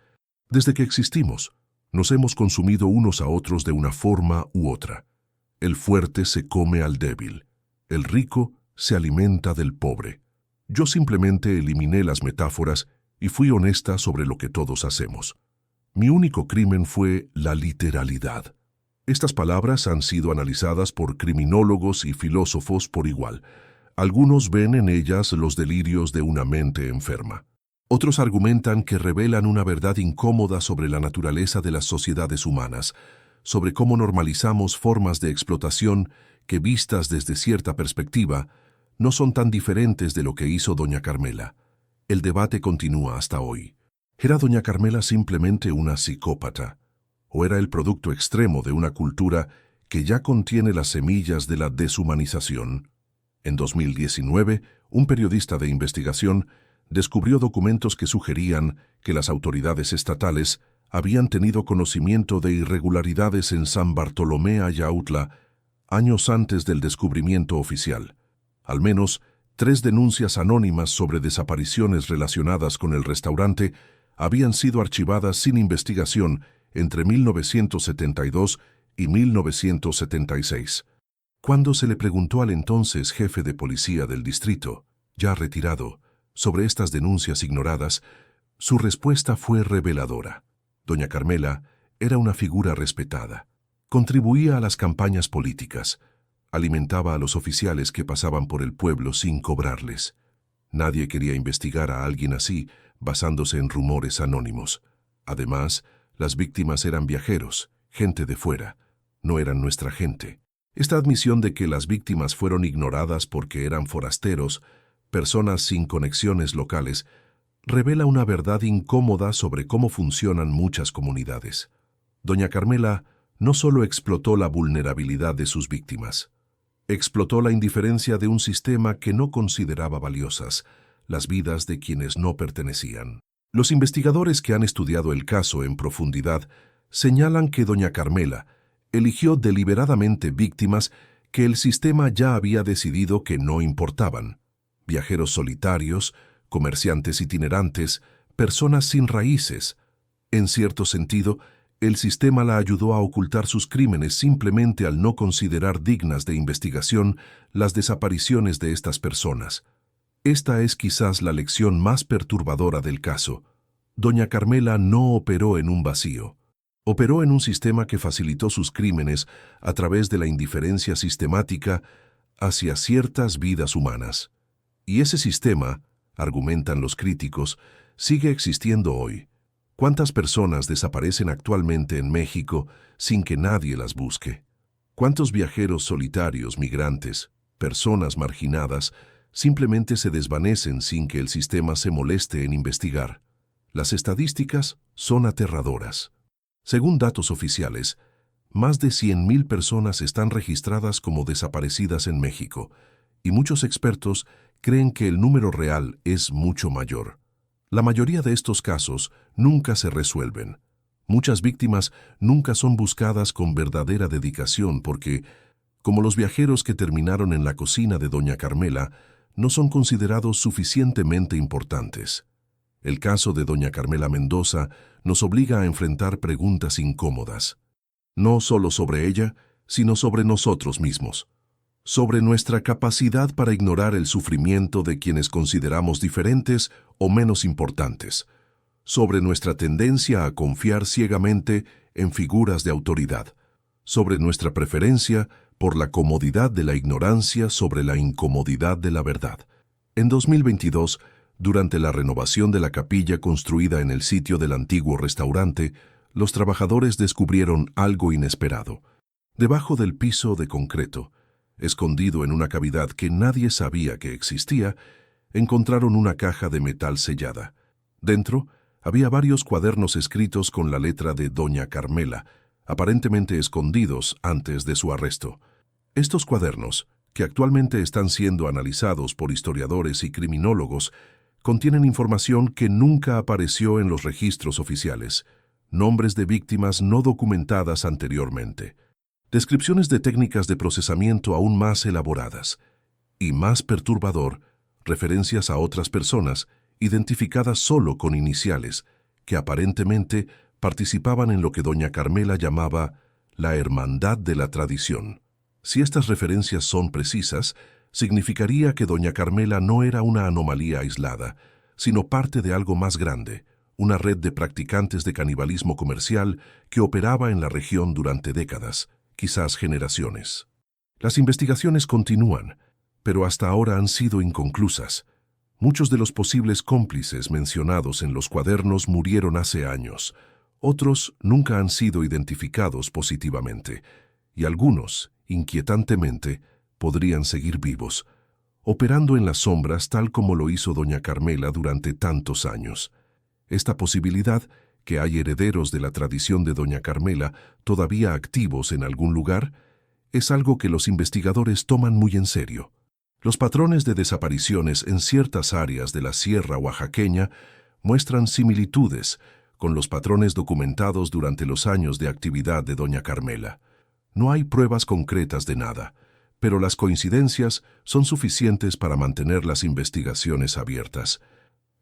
Desde que existimos, nos hemos consumido unos a otros de una forma u otra. El fuerte se come al débil, el rico se alimenta del pobre. Yo simplemente eliminé las metáforas y fui honesta sobre lo que todos hacemos. Mi único crimen fue la literalidad». Estas palabras han sido analizadas por criminólogos y filósofos por igual. Algunos ven en ellas los delirios de una mente enferma. Otros argumentan que revelan una verdad incómoda sobre la naturaleza de las sociedades humanas, sobre cómo normalizamos formas de explotación que, vistas desde cierta perspectiva, no son tan diferentes de lo que hizo Doña Carmela. El debate continúa hasta hoy. ¿Era Doña Carmela simplemente una psicópata? ¿O era el producto extremo de una cultura que ya contiene las semillas de la deshumanización. En 2019, un periodista de investigación descubrió documentos que sugerían que las autoridades estatales habían tenido conocimiento de irregularidades en San Bartolomé Ayautla años antes del descubrimiento oficial. Al menos 3 denuncias anónimas sobre desapariciones relacionadas con el restaurante habían sido archivadas sin investigación entre 1972 y 1976. Cuando se le preguntó al entonces jefe de policía del distrito, ya retirado, sobre estas denuncias ignoradas, su respuesta fue reveladora. Doña Carmela era una figura respetada. Contribuía a las campañas políticas. Alimentaba a los oficiales que pasaban por el pueblo sin cobrarles. Nadie quería investigar a alguien así, basándose en rumores anónimos. Además, las víctimas eran viajeros, gente de fuera. No eran nuestra gente. Esta admisión de que las víctimas fueron ignoradas porque eran forasteros, personas sin conexiones locales, revela una verdad incómoda sobre cómo funcionan muchas comunidades. Doña Carmela no solo explotó la vulnerabilidad de sus víctimas, explotó la indiferencia de un sistema que no consideraba valiosas las vidas de quienes no pertenecían. Los investigadores que han estudiado el caso en profundidad señalan que doña Carmela eligió deliberadamente víctimas que el sistema ya había decidido que no importaban. Viajeros solitarios, comerciantes itinerantes, personas sin raíces. En cierto sentido, el sistema la ayudó a ocultar sus crímenes simplemente al no considerar dignas de investigación las desapariciones de estas personas. Esta es quizás la lección más perturbadora del caso. Doña Carmela no operó en un vacío. Operó en un sistema que facilitó sus crímenes a través de la indiferencia sistemática hacia ciertas vidas humanas. Y ese sistema, argumentan los críticos, sigue existiendo hoy. ¿Cuántas personas desaparecen actualmente en México sin que nadie las busque? ¿Cuántos viajeros solitarios, migrantes, personas marginadas, simplemente se desvanecen sin que el sistema se moleste en investigar? Las estadísticas son aterradoras. Según datos oficiales, más de 100,000 personas están registradas como desaparecidas en México, y muchos expertos creen que el número real es mucho mayor. La mayoría de estos casos nunca se resuelven. Muchas víctimas nunca son buscadas con verdadera dedicación porque, como los viajeros que terminaron en la cocina de doña Carmela, no son considerados suficientemente importantes. El caso de doña Carmela Mendoza nos obliga a enfrentar preguntas incómodas, no solo sobre ella, sino sobre nosotros mismos, sobre nuestra capacidad para ignorar el sufrimiento de quienes consideramos diferentes o menos importantes, sobre nuestra tendencia a confiar ciegamente en figuras de autoridad, sobre nuestra preferencia por la comodidad de la ignorancia sobre la incomodidad de la verdad. En 2022, durante la renovación de la capilla construida en el sitio del antiguo restaurante, los trabajadores descubrieron algo inesperado. Debajo del piso de concreto, escondido en una cavidad que nadie sabía que existía, encontraron una caja de metal sellada. Dentro había varios cuadernos escritos con la letra de doña Carmela, aparentemente escondidos antes de su arresto. Estos cuadernos, que actualmente están siendo analizados por historiadores y criminólogos, contienen información que nunca apareció en los registros oficiales, nombres de víctimas no documentadas anteriormente, descripciones de técnicas de procesamiento aún más elaboradas, y más perturbador, referencias a otras personas identificadas solo con iniciales, que aparentemente participaban en lo que doña Carmela llamaba la hermandad de la tradición. Si estas referencias son precisas, significaría que doña Carmela no era una anomalía aislada, sino parte de algo más grande, una red de practicantes de canibalismo comercial que operaba en la región durante décadas, quizás generaciones. Las investigaciones continúan, pero hasta ahora han sido inconclusas. Muchos de los posibles cómplices mencionados en los cuadernos murieron hace años, otros nunca han sido identificados positivamente, y algunos, inquietantemente, podrían seguir vivos, operando en las sombras tal como lo hizo doña Carmela durante tantos años. Esta posibilidad, que hay herederos de la tradición de doña Carmela todavía activos en algún lugar, es algo que los investigadores toman muy en serio. Los patrones de desapariciones en ciertas áreas de la Sierra Oaxaqueña muestran similitudes con los patrones documentados durante los años de actividad de doña Carmela. No hay pruebas concretas de nada, pero las coincidencias son suficientes para mantener las investigaciones abiertas.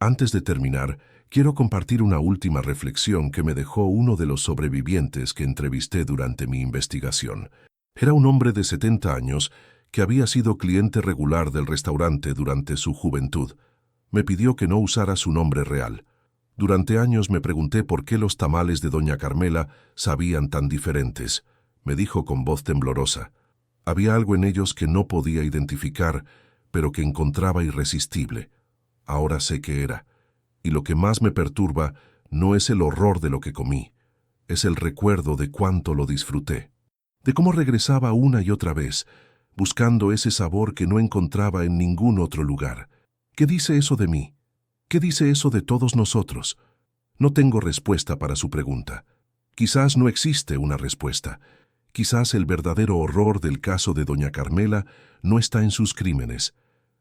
Antes de terminar, quiero compartir una última reflexión que me dejó uno de los sobrevivientes que entrevisté durante mi investigación. Era un hombre de 70 años que había sido cliente regular del restaurante durante su juventud. Me pidió que no usara su nombre real. Durante años me pregunté por qué los tamales de doña Carmela sabían tan diferentes. Me dijo con voz temblorosa. Había algo en ellos que no podía identificar, pero que encontraba irresistible. Ahora sé qué era. Y lo que más me perturba no es el horror de lo que comí, es el recuerdo de cuánto lo disfruté. De cómo regresaba una y otra vez, buscando ese sabor que no encontraba en ningún otro lugar. ¿Qué dice eso de mí? ¿Qué dice eso de todos nosotros? No tengo respuesta para su pregunta. Quizás no existe una respuesta. Quizás el verdadero horror del caso de doña Carmela no está en sus crímenes,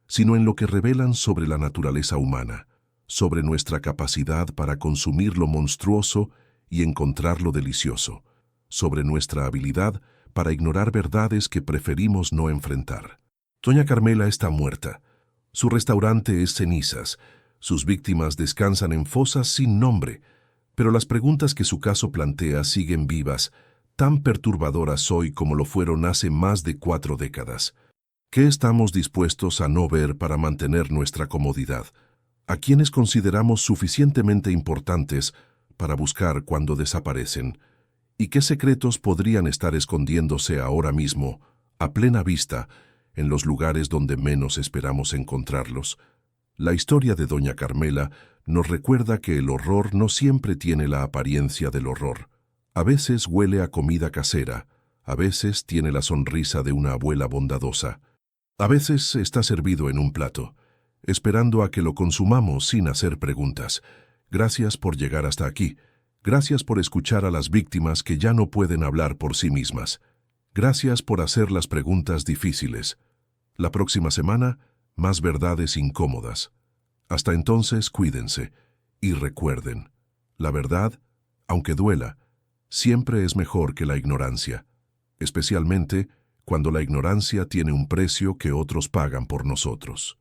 sino en lo que revelan sobre la naturaleza humana, sobre nuestra capacidad para consumir lo monstruoso y encontrar lo delicioso, sobre nuestra habilidad para ignorar verdades que preferimos no enfrentar. Doña Carmela está muerta. Su restaurante es cenizas. Sus víctimas descansan en fosas sin nombre, pero las preguntas que su caso plantea siguen vivas, tan perturbadoras hoy como lo fueron hace más de 4 décadas. ¿Qué estamos dispuestos a no ver para mantener nuestra comodidad? ¿A quiénes consideramos suficientemente importantes para buscar cuando desaparecen? ¿Y qué secretos podrían estar escondiéndose ahora mismo, a plena vista, en los lugares donde menos esperamos encontrarlos? La historia de doña Carmela nos recuerda que el horror no siempre tiene la apariencia del horror. A veces huele a comida casera, a veces tiene la sonrisa de una abuela bondadosa. A veces está servido en un plato, esperando a que lo consumamos sin hacer preguntas. Gracias por llegar hasta aquí. Gracias por escuchar a las víctimas que ya no pueden hablar por sí mismas. Gracias por hacer las preguntas difíciles. La próxima semana, más verdades incómodas. Hasta entonces, cuídense y recuerden, la verdad, aunque duela, siempre es mejor que la ignorancia, especialmente cuando la ignorancia tiene un precio que otros pagan por nosotros.